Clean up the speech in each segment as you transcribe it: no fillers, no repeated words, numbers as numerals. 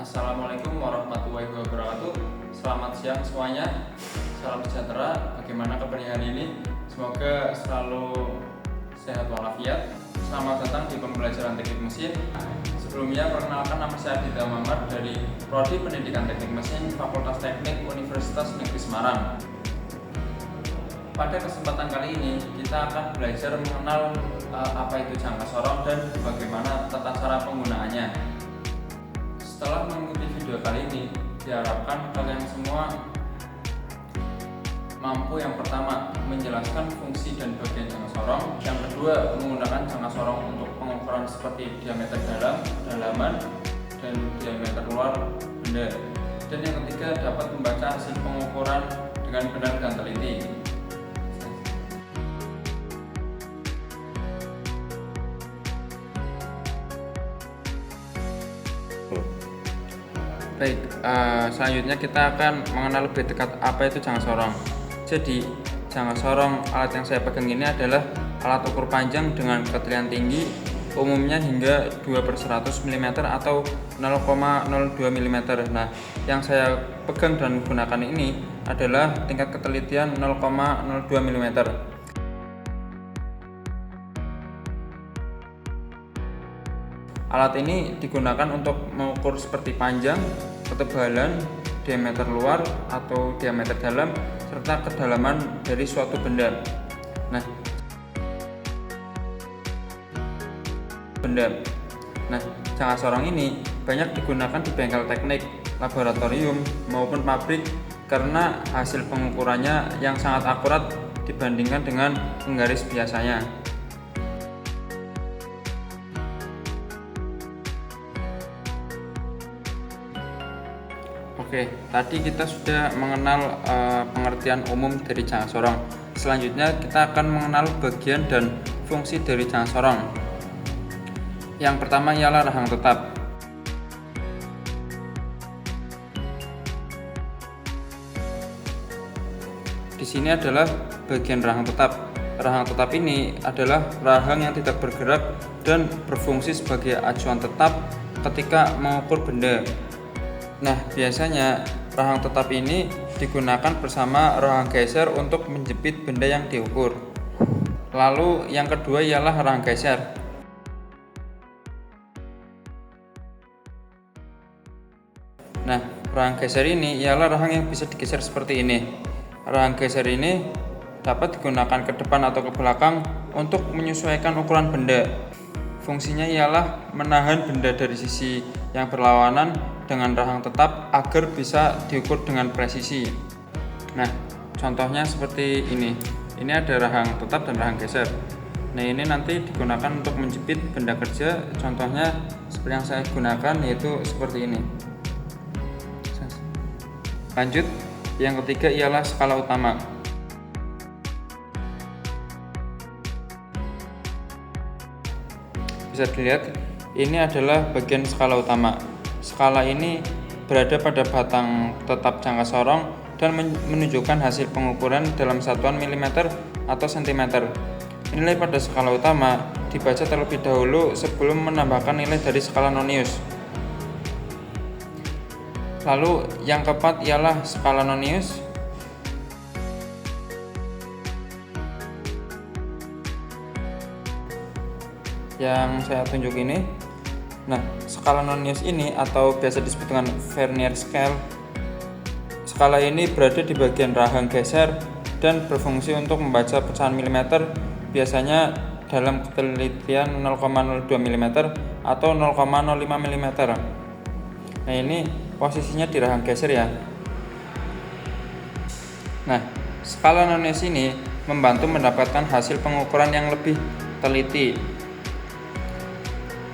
Assalamualaikum warahmatullahi wabarakatuh. Selamat siang semuanya. Salam sejahtera. Bagaimana kabarnya hari ini? Semoga selalu sehat walafiat. Selamat datang di pembelajaran teknik mesin. Sebelumnya perkenalkan, nama saya Dita Muhammad dari Prodi Pendidikan Teknik Mesin Fakultas Teknik Universitas Negeri Semarang. Pada kesempatan kali ini kita akan belajar mengenal apa itu jangka sorong dan bagaimana tata cara penggunaannya. Setelah mengikuti video kali ini, diharapkan kalian semua mampu yang pertama menjelaskan fungsi dan bagian jangka sorong, yang kedua menggunakan jangka sorong untuk pengukuran seperti diameter dalam, dalaman, dan diameter luar benda, dan yang ketiga dapat membaca hasil pengukuran dengan benar dan teliti. Baik, selanjutnya kita akan mengenal lebih dekat apa itu jangka sorong. Jadi, jangka sorong alat yang saya pegang ini adalah alat ukur panjang dengan keterangan tinggi, umumnya hingga 2/100 mm atau 0,02 mm. Nah, yang saya pegang dan gunakan ini adalah tingkat ketelitian 0,02 mm. Alat ini digunakan untuk mengukur seperti panjang, ketebalan, diameter luar atau diameter dalam, serta kedalaman dari suatu benda. Nah, jangka sorong ini banyak digunakan di bengkel teknik, laboratorium, maupun pabrik karena hasil pengukurannya yang sangat akurat dibandingkan dengan penggaris biasanya. Oke, tadi kita sudah mengenal pengertian umum dari jangka sorong. Selanjutnya kita akan mengenal bagian dan fungsi dari jangka sorong. Yang pertama ialah rahang tetap. Di sini adalah bagian rahang tetap. Rahang tetap ini adalah rahang yang tidak bergerak dan berfungsi sebagai acuan tetap ketika mengukur benda. Nah, biasanya rahang tetap ini digunakan bersama rahang geser untuk menjepit benda yang diukur. Lalu yang kedua ialah rahang geser. Nah, rahang geser ini ialah rahang yang bisa digeser seperti ini. Rahang geser ini dapat digunakan ke depan atau ke belakang untuk menyesuaikan ukuran benda. Fungsinya ialah menahan benda dari sisi yang berlawanan dengan rahang tetap agar bisa diukur dengan presisi. Nah, contohnya seperti ini. Ini ada rahang tetap dan rahang geser. Nah, ini nanti digunakan untuk menjepit benda kerja. Contohnya seperti yang saya gunakan, yaitu seperti ini. Lanjut, yang ketiga ialah skala utama. Bisa dilihat, ini adalah bagian skala utama. Skala ini berada pada batang tetap jangka sorong dan menunjukkan hasil pengukuran dalam satuan mm atau cm. Nilai pada skala utama dibaca terlebih dahulu sebelum menambahkan nilai dari skala nonius. Lalu yang keempat ialah skala nonius. Yang saya tunjuk ini. Nah, skala nonius ini atau biasa disebut dengan vernier scale. Skala ini berada di bagian rahang geser dan berfungsi untuk membaca pecahan milimeter, biasanya dalam ketelitian 0,02 mm atau 0,05 mm. Nah, ini posisinya di rahang geser ya. Nah, skala nonius ini membantu mendapatkan hasil pengukuran yang lebih teliti.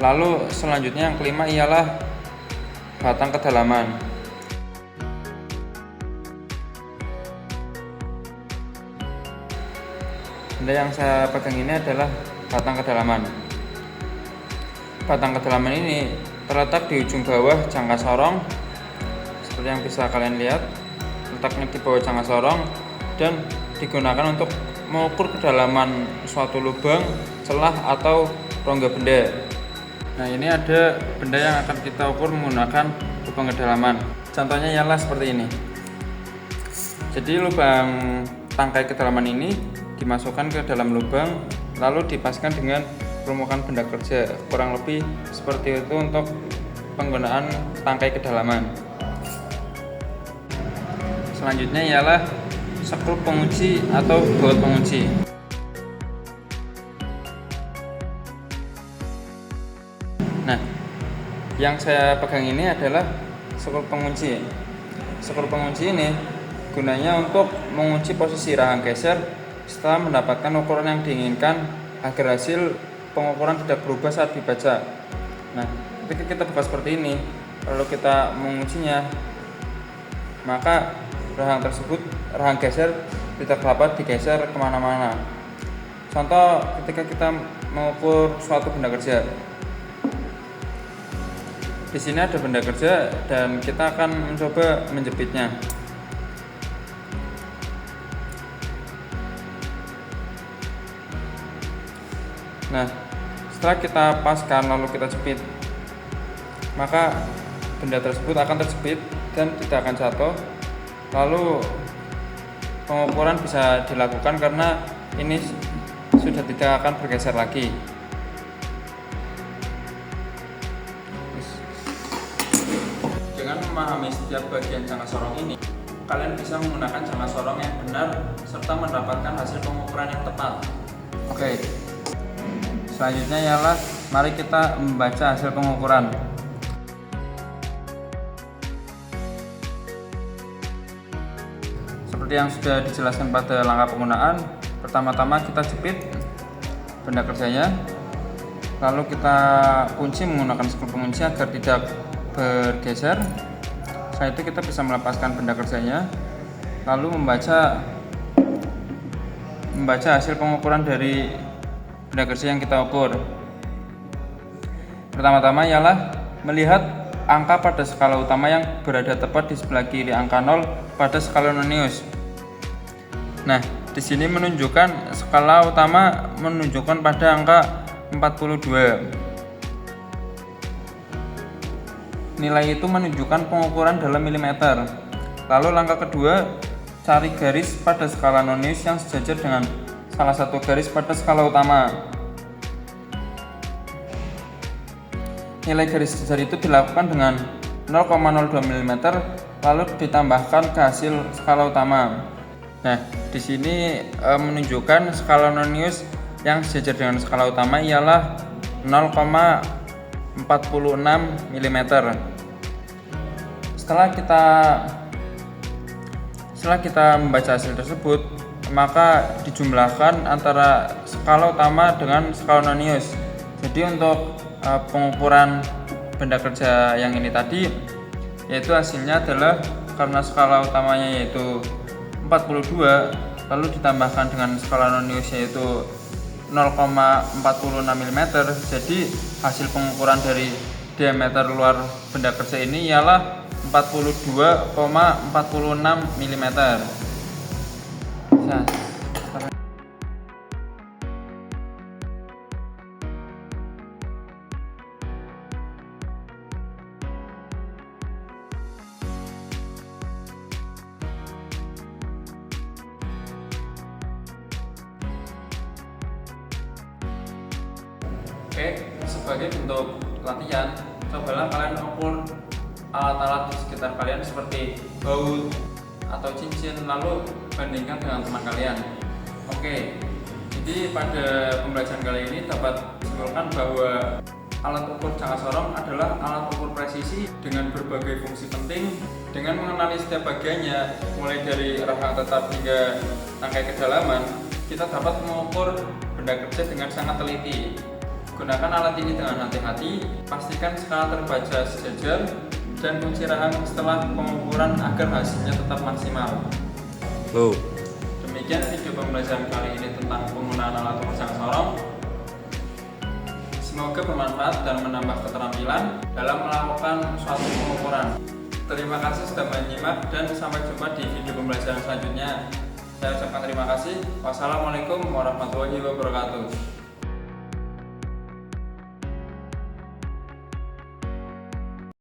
Lalu selanjutnya yang kelima ialah batang kedalaman. Benda yang saya pegang ini adalah batang kedalaman. Batang kedalaman ini terletak di ujung bawah jangka sorong, seperti yang bisa kalian lihat. Letaknya di bawah jangka sorong dan digunakan untuk mengukur kedalaman suatu lubang, celah atau rongga benda. Nah, ini ada benda yang akan kita ukur menggunakan lubang kedalaman. Contohnya ialah seperti ini. Jadi lubang tangkai kedalaman ini dimasukkan ke dalam lubang, lalu dipaskan dengan permukaan benda kerja. Kurang lebih seperti itu untuk penggunaan tangkai kedalaman. Selanjutnya ialah skrup pengunci atau baut pengunci. Nah, yang saya pegang ini adalah skrup pengunci. Skrup pengunci ini gunanya untuk mengunci posisi rahang geser setelah mendapatkan ukuran yang diinginkan agar hasil pengukuran tidak berubah saat dibaca. Nah, ketika kita buka seperti ini, lalu kita menguncinya, maka rahang geser tidak dapat digeser kemana-mana. Contoh ketika kita mengukur suatu benda kerja. Di sini ada benda kerja dan kita akan mencoba menjepitnya. Nah, setelah kita paskan lalu kita jepit, maka benda tersebut akan terjepit dan tidak akan jatuh. Lalu pengukuran bisa dilakukan karena ini sudah tidak akan bergeser lagi. Dengan memahami setiap bagian jangka sorong ini, kalian bisa menggunakan jangka sorong yang benar serta mendapatkan hasil pengukuran yang tepat. Oke. Selanjutnya ialah mari kita membaca hasil pengukuran. Seperti yang sudah dijelaskan pada langkah penggunaan, pertama-tama kita jepit benda kerjanya, lalu kita kunci menggunakan skrup pengunci agar tidak bergeser. Setelah itu kita bisa melepaskan benda kerjanya, lalu membaca hasil pengukuran dari benda kerja yang kita ukur. Pertama-tama ialah melihat angka pada skala utama yang berada tepat di sebelah kiri angka 0 pada skala Nonius. Nah, di sini menunjukkan skala utama menunjukkan pada angka 42. Nilai itu menunjukkan pengukuran dalam milimeter. Lalu langkah kedua, cari garis pada skala Nonius yang sejajar dengan salah satu garis pada skala utama. Nilai garis sejajar itu dilakukan dengan 0,02 mm lalu ditambahkan ke hasil skala utama. Nah, di sini menunjukkan skala Nonius yang sejajar dengan skala utama ialah 0,46 mm. Setelah kita membaca hasil tersebut, maka dijumlahkan antara skala utama dengan skala Nonius. Jadi untuk pengukuran benda kerja yang ini tadi, yaitu hasilnya adalah karena skala utamanya yaitu 42 lalu ditambahkan dengan skala Nonius yaitu 0,46 mm, jadi hasil pengukuran dari diameter luar benda kerja ini ialah 42,46 mm. Oke, sebagai bentuk latihan, cobalah kalian ukur alat-alat di sekitar kalian seperti baut atau cincin, lalu bandingkan dengan teman kalian. Oke, jadi pada pembelajaran kali ini dapat disimpulkan bahwa alat ukur jangka sorong adalah alat ukur presisi dengan berbagai fungsi penting. Dengan mengenali setiap bagiannya, mulai dari rahang tetap hingga tangkai kedalaman, kita dapat mengukur benda kerja dengan sangat teliti. Gunakan alat ini dengan hati-hati, pastikan skala terbaca sejajar, dan kunci rahang setelah pengukuran agar hasilnya tetap maksimal. Demikian video pembelajaran kali ini tentang penggunaan alat ukur jangka sorong. Semoga bermanfaat dan menambah keterampilan dalam melakukan suatu pengukuran. Terima kasih sudah menyimak dan sampai jumpa di video pembelajaran selanjutnya. Saya ucapkan terima kasih. Wassalamualaikum warahmatullahi wabarakatuh.